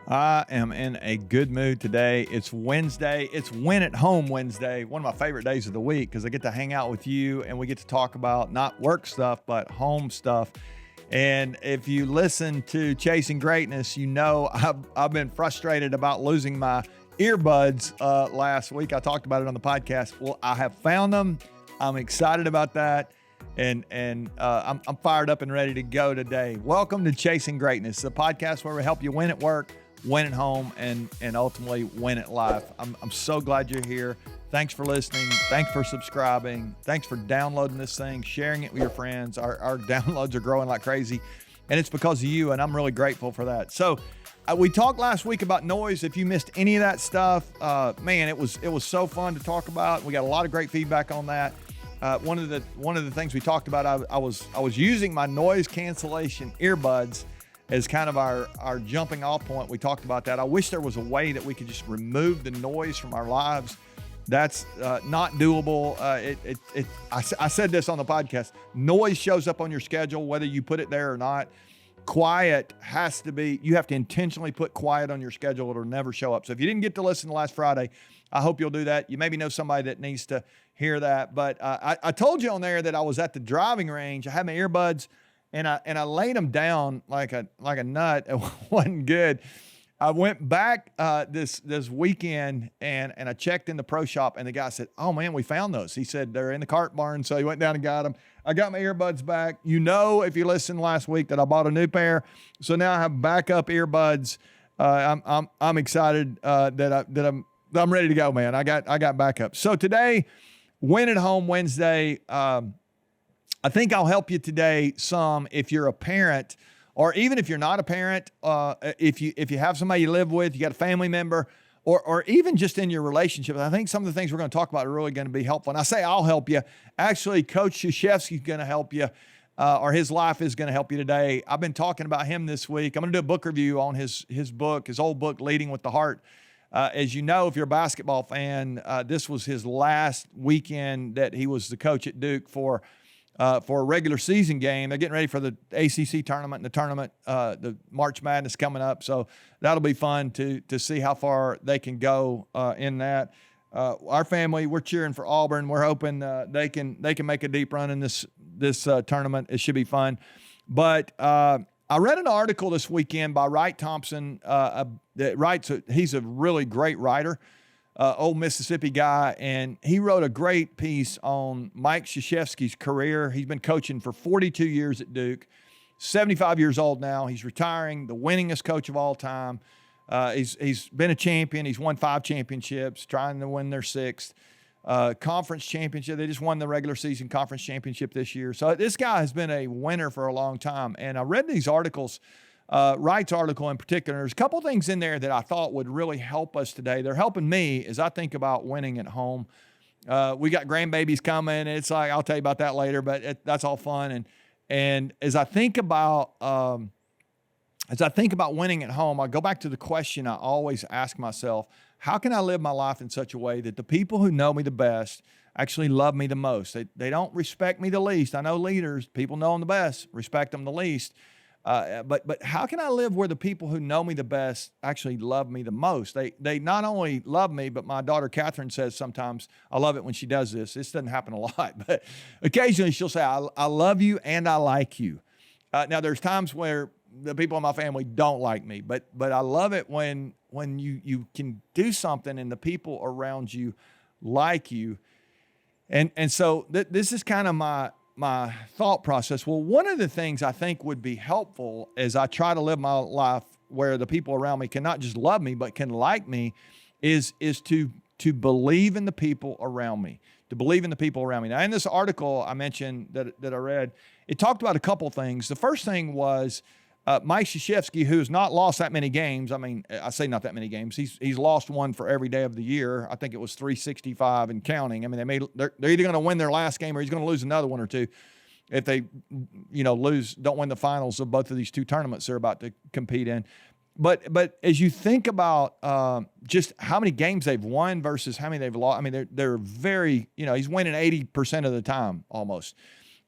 I am in a good mood today. It's Wednesday. It's Win at Home Wednesday, one of my favorite days of the week because I get to hang out with you and we get to talk about not work stuff, but home stuff. And if you listen to Chasing Greatness, you know I've been frustrated about losing my earbuds last week. I talked about it on the podcast. Well, I have found them. I'm excited about that. And I'm fired up and ready to go today. Welcome to Chasing Greatness, the podcast where we help you win at work, win at home, and ultimately win at life. I'm so glad you're here. Thanks for listening. Thanks for subscribing. Thanks for downloading this thing, sharing it with your friends. Our downloads are growing like crazy, and it's because of you, and I'm really grateful for that. So we talked last week about noise. If you missed any of that stuff, man, it was so fun to talk about. We got a lot of great feedback on that. One of the things we talked about, I was using my noise cancellation earbuds as kind of our jumping off point. We talked about that. I wish there was a way that we could just remove the noise from our lives. That's not doable. I said this on the podcast. Noise shows up on your schedule, whether you put it there or not. Quiet has to be, you have to intentionally put quiet on your schedule. It'll never show up. So if you didn't get to listen last Friday, I hope you'll do that. You maybe know somebody that needs to hear that. But I told you on there that I was at the driving range. I had my earbuds and I laid them down like a nut. It wasn't good. I went back this weekend and I checked in the pro shop and the guy said, "Oh man, we found those." He said they're in the cart barn. So he went down and got them. I got my earbuds back. You know, if you listened last week, that I bought a new pair. So now I have backup earbuds. I'm excited that I'm ready to go, man. I got backup. So today, Win at Home Wednesday. I think I'll help you today some if you're a parent, or even if you're not a parent. If you have somebody you live with, you got a family member, or even just in your relationship. I think some of the things we're going to talk about are really going to be helpful. And I say I'll help you. Actually, Coach Krzyzewski's going to help you, or his life is going to help you today. I've been talking about him this week. I'm going to do a book review on his book, his old book, Leading with the Heart. As you know, if you're a basketball fan, this was his last weekend that he was the coach at Duke for a regular season game. They're getting ready for the ACC tournament and the tournament, the March Madness coming up. So that'll be fun to see how far they can go in that. Our family, we're cheering for Auburn. We're hoping they can make a deep run in this tournament. It should be fun. But I read an article this weekend by Wright Thompson. He's a really great writer, old Mississippi guy, and he wrote a great piece on Mike Krzyzewski's career. He's been coaching for 42 years at Duke, 75 years old now. He's retiring, the winningest coach of all time. He's been a champion. He's won 5 championships, trying to win their 6th. Conference championship. They just won the regular season conference championship this year. So this guy has been a winner for a long time. And I read these articles, Wright's article in particular. There's a couple things in there that I thought would really help us today. They're helping me as I think about winning at home. We got grandbabies coming. It's like, I'll tell you about that later, but that's all fun. And as I think about winning at home, I go back to the question I always ask myself: how can I live my life in such a way that the people who know me the best actually love me the most? They don't respect me the least. I know leaders, people know them the best, respect them the least. But how can I live where the people who know me the best actually love me the most? They not only love me, but my daughter Catherine says sometimes, I love it when she does this. This doesn't happen a lot, but occasionally she'll say, I love you and I like you. Now there's times where the people in my family don't like me, but I love it when you can do something and the people around you like you. And so this is kind of my thought process. Well, one of the things I think would be helpful as I try to live my life where the people around me can not just love me, but can like me is to believe in the people around me, to believe in the people around me. Now, in this article I mentioned that I read, it talked about a couple things. The first thing was Mike Krzyzewski, who's not lost that many games. I mean, I say not that many games. He's lost one for every day of the year. I think it was 365 and counting. I mean, they're either going to win their last game or he's going to lose another one or two if they, don't win the finals of both of these 2 tournaments they're about to compete in. But as you think about just how many games they've won versus how many they've lost, I mean, they're very, he's winning 80% of the time almost.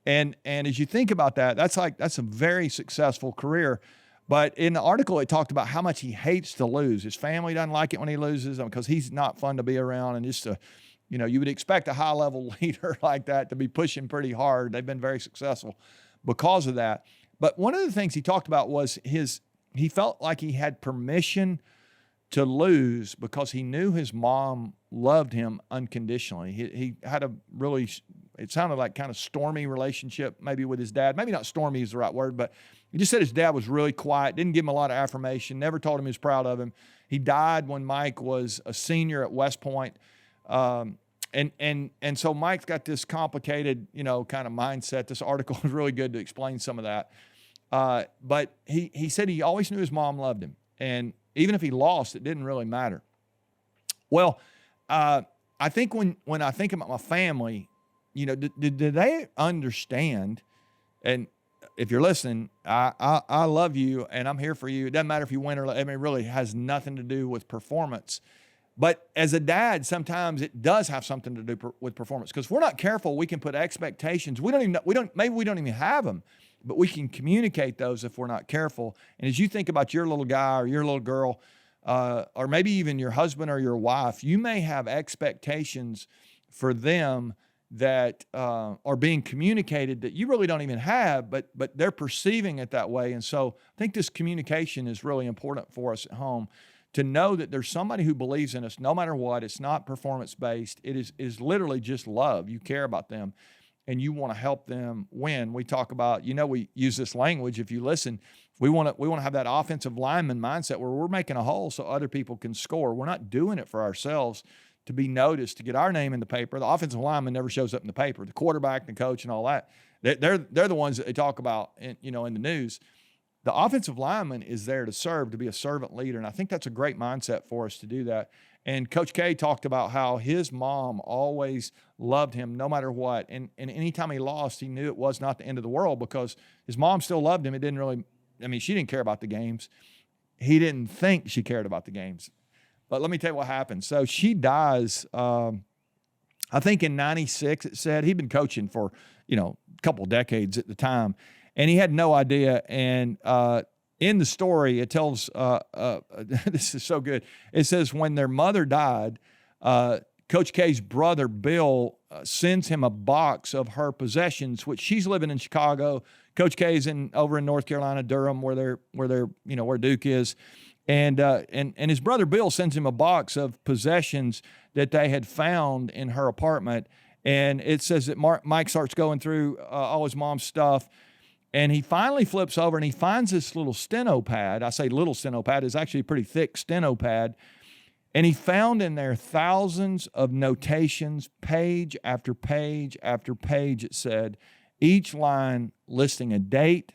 And as you think about that, that's a very successful career. But in the article, it talked about how much he hates to lose. His family doesn't like it when he loses because he's not fun to be around. And just, you would expect a high-level leader like that to be pushing pretty hard. They've been very successful because of that. But one of the things he talked about was he felt like he had permission to lose because he knew his mom loved him unconditionally. He had a really, it sounded like kind of stormy relationship maybe with his dad. Maybe not stormy is the right word, but he just said his dad was really quiet, didn't give him a lot of affirmation, never told him he was proud of him. He died when Mike was a senior at West Point. And so Mike's got this complicated, kind of mindset. This article is really good to explain some of that. But he said he always knew his mom loved him. And even if he lost, it didn't really matter. Well, I think when I think about my family, do they understand? And if you're listening, I love you and I'm here for you. It doesn't matter if you win or lose. I mean, it really has nothing to do with performance. But as a dad, sometimes it does have something to do with performance, because if we're not careful, we can put expectations. Maybe we don't even have them, but we can communicate those if we're not careful. And as you think about your little guy or your little girl, or maybe even your husband or your wife, you may have expectations for them that are being communicated that you really don't even have, but they're perceiving it that way. And so I think this communication is really important for us at home, to know that there's somebody who believes in us no matter what. It's not performance-based. It is literally just love. You care about them and you want to help them win. We talk about, we use this language. If you listen, we want to have that offensive lineman mindset where we're making a hole so other people can score. We're not doing it for ourselves to be noticed, to get our name in the paper. The offensive lineman never shows up in the paper. The quarterback, the coach, and all that, they're the ones that they talk about in the news. The offensive lineman is there to serve, to be a servant leader. And I think that's a great mindset for us to do that. And Coach K talked about how his mom always loved him no matter what. And anytime he lost, he knew it was not the end of the world, because his mom still loved him. It didn't really, she didn't care about the games. He didn't think she cared about the games. But let me tell you what happened. So she dies, I think in 96, it said. He'd been coaching for, a couple decades at the time. And he had no idea. And in the story, it tells, this is so good. It says when their mother died, Coach K's brother, Bill, sends him a box of her possessions, which she's living in Chicago. Coach K's over in North Carolina, Durham, where Duke is. And his brother, Bill, sends him a box of possessions that they had found in her apartment. And it says that Mike starts going through all his mom's stuff. And he finally flips over and he finds this little steno pad. I say little steno pad. It's actually a pretty thick steno pad. And he found in there thousands of notations, page after page after page, it said, each line listing a date,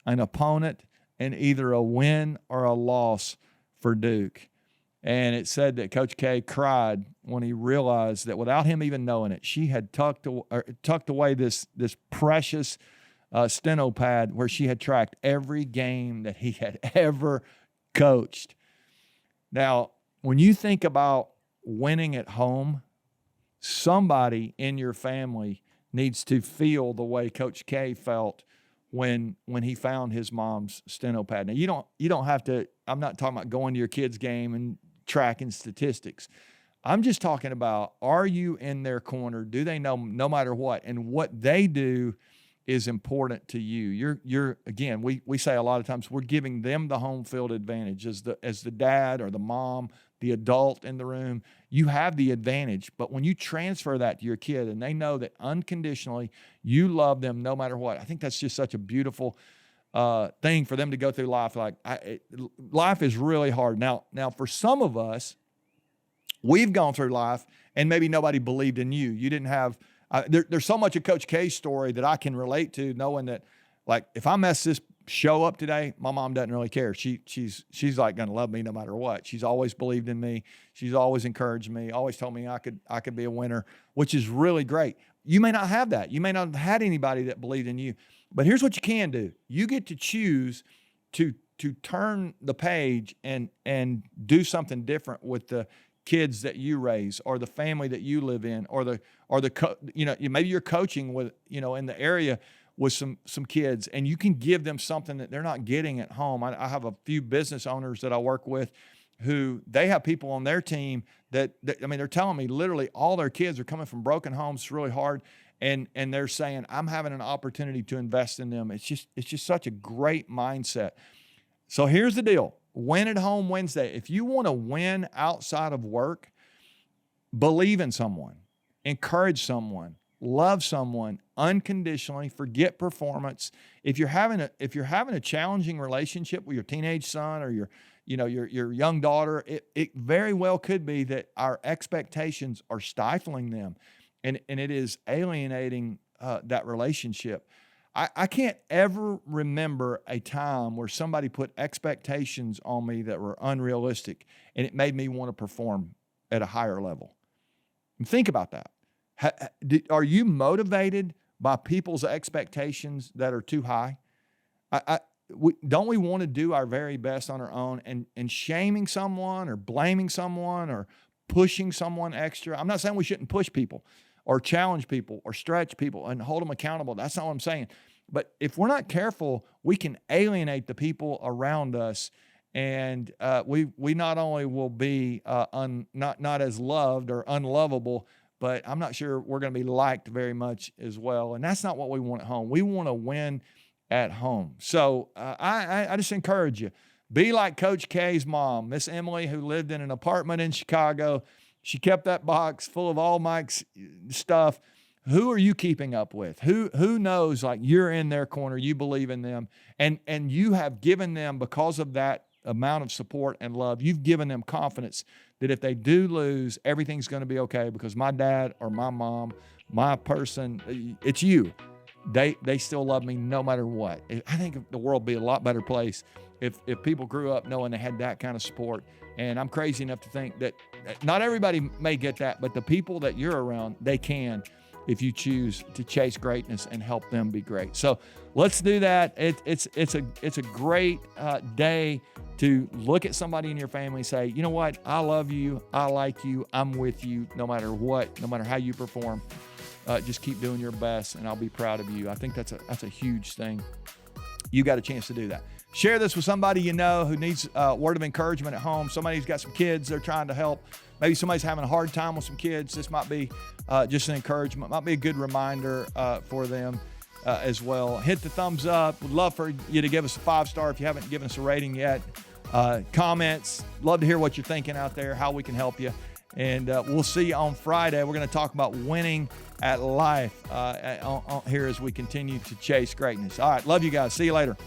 an opponent, and either a win or a loss for Duke. And it said that Coach K cried when he realized that without him even knowing it, she had tucked away this precious steno pad where she had tracked every game that he had ever coached. Now, when you think about winning at home, somebody in your family needs to feel the way Coach K felt when he found his mom's steno pad. Now, you don't have to, I'm not talking about going to your kid's game and tracking statistics. I'm just talking about, are you in their corner? Do they know no matter what? And what they do is important to you. You're again, we say a lot of times we're giving them the home field advantage as the dad or the mom, the adult in the room. You have the advantage, but when you transfer that to your kid and they know that unconditionally you love them no matter what, I think that's just such a beautiful thing for them to go through life. Life is really hard. Now for some of us, we've gone through life and maybe nobody believed in you. You didn't have. There's so much of Coach K's story that I can relate to, knowing that, like, if I mess this show up today, my mom doesn't really care. She's like going to love me no matter what. She's always believed in me. She's always encouraged me. Always told me I could be a winner, which is really great. You may not have that. You may not have had anybody that believed in you, but here's what you can do. You get to choose to turn the page and do something different with the kids that you raise, or the family that you live in, or maybe you're coaching with, in the area with some kids, and you can give them something that they're not getting at home. I have a few business owners that I work with who they have people on their team that I mean, they're telling me literally all their kids are coming from broken homes. It's really hard. And they're saying, I'm having an opportunity to invest in them. It's just such a great mindset. So here's the deal. Win at Home Wednesday. If you want to win outside of work, believe in someone, encourage someone, love someone unconditionally, forget performance. If you're having a challenging relationship with your teenage son or your young daughter, it very well could be that our expectations are stifling them, and it is alienating that relationship. I can't ever remember a time where somebody put expectations on me that were unrealistic, and it made me want to perform at a higher level. And think about that. Are you motivated by people's expectations that are too high? Don't we want to do our very best on our own, and shaming someone or blaming someone or pushing someone extra? I'm not saying we shouldn't push people or challenge people or stretch people and hold them accountable. That's not what I'm saying. But if we're not careful, we can alienate the people around us, and we not only will be not as loved or unlovable, but I'm not sure we're going to be liked very much as well. And that's not what we want at home. We want to win at home. So I just encourage you, be like Coach K's mom, Miss Emily, who lived in an apartment in Chicago. She kept that box full of all Mike's stuff. Who are you keeping up with? Who knows, like, you're in their corner, you believe in them, and you have given them, because of that amount of support and love, you've given them confidence that if they do lose, everything's going to be okay, because my dad or my mom, my person, it's you. They still love me no matter what. I think the world would be a lot better place if people grew up knowing they had that kind of support. And I'm crazy enough to think that not everybody may get that, but the people that you're around, they can, if you choose to chase greatness and help them be great. So let's do that. It's a great day to look at somebody in your family and say, you know what? I love you. I like you. I'm with you no matter what, no matter how you perform. Just keep doing your best, and I'll be proud of you. I think that's a huge thing. You got a chance to do that. Share this with somebody you know who needs a word of encouragement at home. Somebody who's got some kids they're trying to help. Maybe somebody's having a hard time with some kids. This might be just an encouragement. Might be a good reminder for them as well. Hit the thumbs up. Would love for you to give us a 5-star if you haven't given us a rating yet. Comments. Love to hear what you're thinking out there, how we can help you. And we'll see you on Friday. We're going to talk about winning at life here as we continue to chase greatness. All right. Love you guys. See you later.